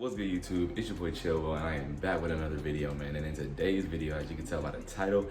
What's good, YouTube? It's your boy Chilvo, and I am back with another video, man. And in today's video, as you can tell by the title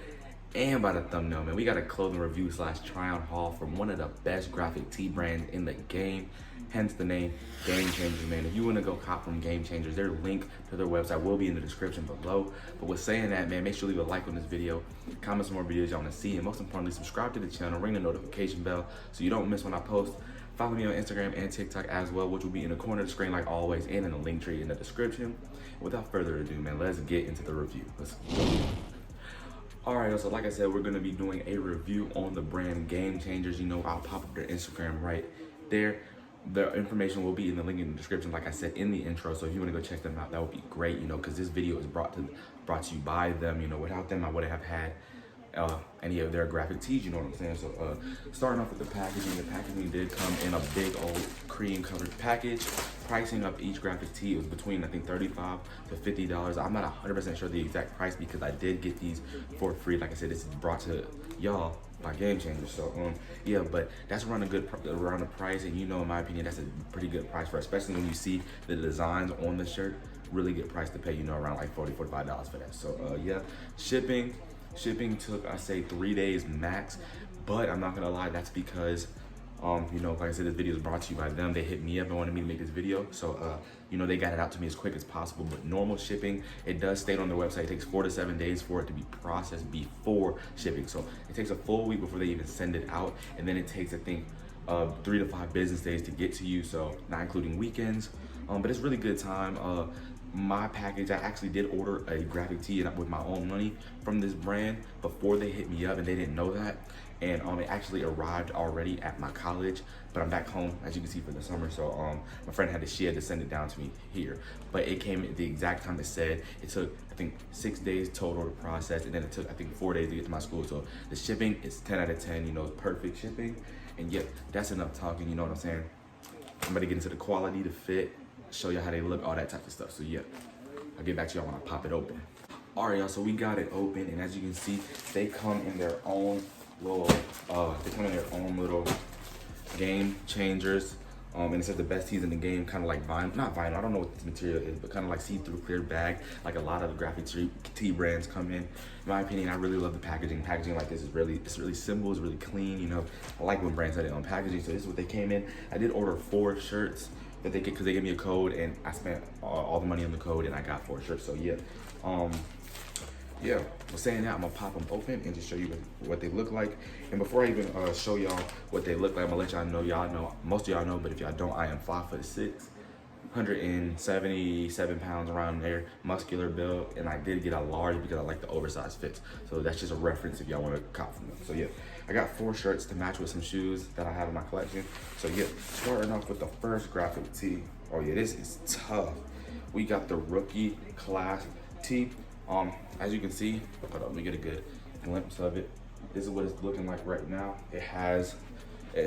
and by the thumbnail, man, we got a clothing review / try-on haul from one of the best graphic tee brands in the game. Hence the name Game Changers, man. If you want to go cop from Game Changers, their link to their website will be in the description below. But with saying that, man, make sure you leave a like on this video, comment some more videos y'all want to see, and most importantly, subscribe to the channel, ring the notification bell so you don't miss when I post. Follow me on Instagram and TikTok as well, which will be in the corner of the screen like always, and in the link tree in the description. Without further ado, man, let's get into the review. Let's go. All right, so like I said, we're gonna be doing a review on the brand Game Changers. You know, I'll pop up their Instagram right there. The information will be in the link in the description, like I said in the intro. So if you want to go check them out, that would be great. You know, because this video is brought to you by them. You know, without them, I wouldn't have had any of their graphic tees, you know what I'm saying? So starting off with the packaging did come in a big old cream covered package. Pricing of each graphic tee was between, I think, $35 to $50. I'm not 100% sure the exact price because I did get these for free. Like I said, this is brought to y'all by Game Changers. So yeah, but that's around the price, and you know, in my opinion, that's a pretty good price for, especially when you see the designs on the shirt. Really good price to pay, you know, around like $45 for that. So yeah, Shipping took, I say, 3 days max, but I'm not gonna lie, that's because, you know, like I said, this video is brought to you by them. They hit me up and wanted me to make this video. So, you know, they got it out to me as quick as possible, but normal shipping, it does state on their website, it takes 4 to 7 days for it to be processed before shipping. So it takes a full week before they even send it out. And then it takes, I think, 3 to 5 business days to get to you. So not including weekends, but it's really good time. My package, I actually did order a graphic tee with my own money from this brand before they hit me up, and they didn't know that. And it actually arrived already at my college, but I'm back home, as you can see, for the summer. So my friend had to send it down to me here, but it came at the exact time it said. It took, I think, 6 days total to process, and then it took, I think, 4 days to get to my school. So the shipping is 10 out of 10, you know, perfect shipping. And yeah, that's enough talking, you know what I'm saying? I'm about to get into the quality, the fit, show you how they look, all that type of stuff. So yeah, I'll get back to y'all when I pop it open. All right, y'all, so we got it open, and as you can see, they come in their own little, Game Changers. And it says the best tees in the game, kind of like vinyl, not vinyl, I don't know what this material is, but kind of like see-through clear bag, like a lot of the graphic tee brands come in. In my opinion, I really love the packaging. Packaging like this is really simple, it's really clean, you know. I like when brands have it on packaging, so this is what they came in. I did order 4 shirts that they get, because they gave me a code, and I spent all the money on the code, and I got 4 shirts. So yeah, yeah, with saying that, I'm gonna pop them open and just show you what they look like. And before I even show y'all what they look like, I'm gonna let y'all know, most of y'all know, but if y'all don't, I am 5'6", 177 pounds around there, muscular build, and I did get a large because I like the oversized fits. So that's just a reference if y'all wanna cop from them. So yeah, I got 4 shirts to match with some shoes that I have in my collection. So yeah, starting off with the first graphic tee. Oh yeah, this is tough. We got the rookie class tee. As you can see, hold on, let me get a good glimpse of it. This is what it's looking like right now. It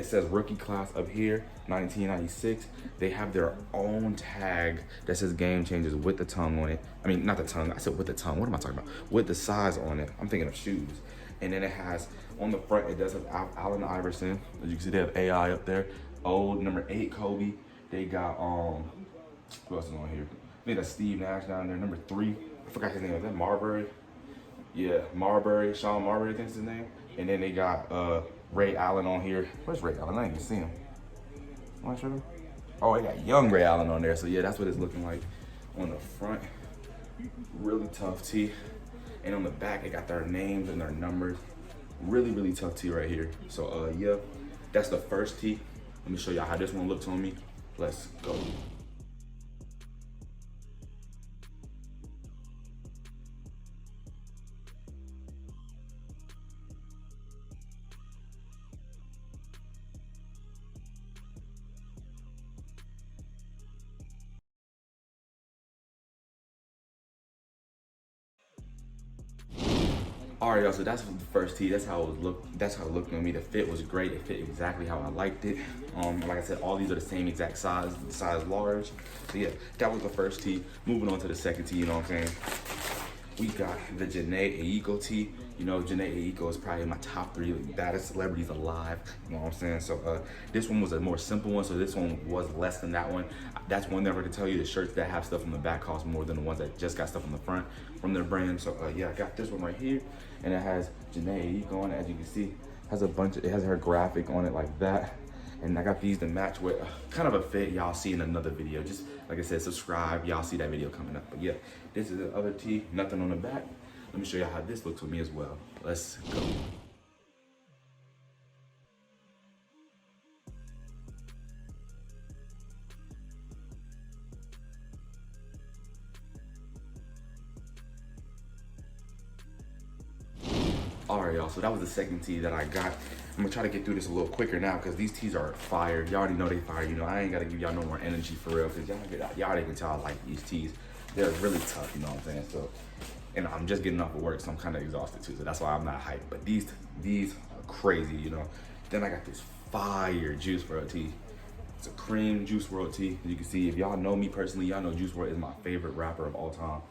says rookie class up here, 1996. They have their own tag that says Game Changers with the tongue on it. I mean, not the tongue, I said with the tongue. What am I talking about? With the size on it. I'm thinking of shoes. And then it has, on the front, it does have Allen Iverson. As you can see, they have AI up there. Old, number 8, Kobe. They got, who else is on here? They got Steve Nash down there, number 3. I forgot his name. Was that Marbury? Yeah, Marbury. Sean Marbury, I think is his name. And then they got Ray Allen on here. Where's Ray Allen? I didn't even see him. Am I sure? Oh, they got young Ray Allen on there. So yeah, that's what it's looking like on the front. Really tough tee. And on the back, they got their names and their numbers. Really tough tee right here. So yeah, that's the first tee. Let me show y'all how this one looks on me. Let's go. All right, y'all, so that's the first tee. That's how it looked on me. The fit was great. It fit exactly how I liked it. Like I said, all these are the same exact size, size large. So yeah, that was the first tee. Moving on to the second tee, you know what I'm saying? We got the Janae Aiko tee. You know, Janae Aiko is probably my top 3 baddest celebrities alive. You know what I'm saying? So this one was a more simple one, so this one was less than that one. That's one thing I can tell you, the shirts that have stuff on the back cost more than the ones that just got stuff on the front from their brand. So yeah, I got this one right here, and it has Janae Aiko on it. As you can see, it has her graphic on it like that. And I got these to match with kind of a fit y'all see in another video. Just like I said, subscribe, y'all see that video coming up. But yeah, this is the other tee, nothing on the back. Let me show you how this looks with me as well. Let's go. All right, y'all, so that was the second tee that I got. I'm gonna try to get through this a little quicker now because these tees are fire. Y'all already know they fire. You know, I ain't gotta give y'all no more energy for real because y'all already can tell I like these tees. They're really tough, you know what I'm saying? So, and I'm just getting off of work, so I'm kind of exhausted too. So that's why I'm not hyped. But these are crazy, you know. Then I got this fire Juice WRLD tee. It's a cream Juice WRLD tee. As you can see, if y'all know me personally, y'all know Juice WRLD is my favorite rapper of all time.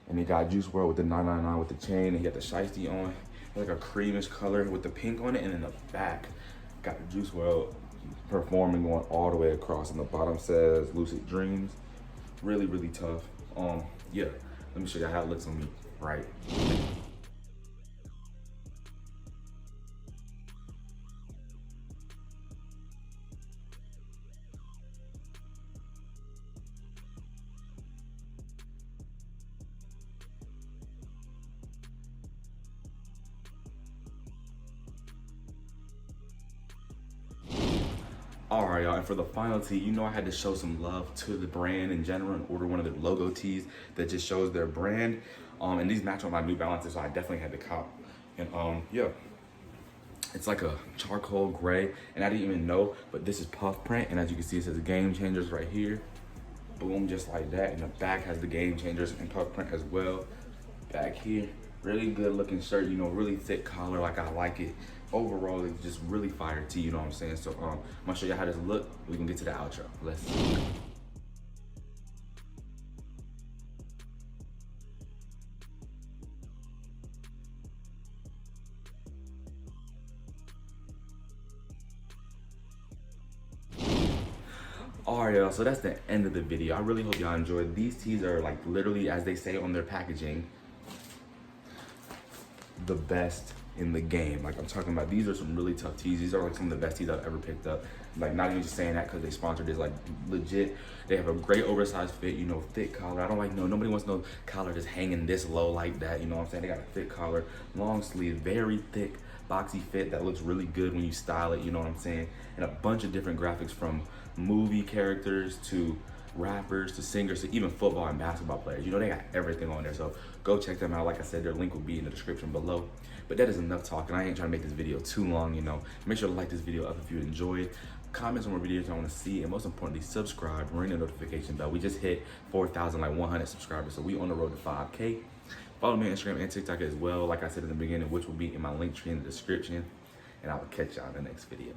And he got Juice WRLD with the 999 with the chain, and he got the shiesty on. Like a creamish color with the pink on it, and in the back got the Juice WRLD performing going all the way across, and the bottom says Lucid Dreams. Really, really tough. Yeah, let me show you how it looks on me, right? All right, y'all, and for the final tee, you know I had to show some love to the brand in general and order one of their logo tees that just shows their brand. And these match with my New Balances, so I definitely had to cop. And yeah, it's like a charcoal gray, and I didn't even know, but this is puff print, and as you can see, it says Game Changers right here. Boom, just like that. And the back has the Game Changers and puff print as well. Back here, really good looking shirt, you know, really thick collar, like I like it. Overall, it's just really fire tee, you know what I'm saying? So I'm gonna show you how this look. We can get to the outro. Let's see. All right, y'all, so that's the end of the video. I really hope y'all enjoyed. These tees are like literally, as they say on their packaging, the best in the game. Like I'm talking about, these are some really tough tees. These are like some of the best tees I've ever picked up. Like not even just saying that because they sponsored this, like legit. They have a great oversized fit, you know, thick collar. I don't like, nobody wants no collar just hanging this low like that, you know what I'm saying? They got a thick collar, long sleeve, very thick, boxy fit that looks really good when you style it, you know what I'm saying? And a bunch of different graphics from movie characters to rappers to singers to even football and basketball players. You know, they got everything on there. So go check them out. Like I said, their link will be in the description below. But that is enough talking. I ain't trying to make this video too long, you know. Make sure to like this video up if you enjoyed. Comment some more videos I want to see, and most importantly, subscribe, ring the notification bell. We just hit 4,100 subscribers, so we on the road to 5K. Follow me on Instagram and TikTok as well, like I said in the beginning, which will be in my link tree in the description. And I will catch y'all in the next video.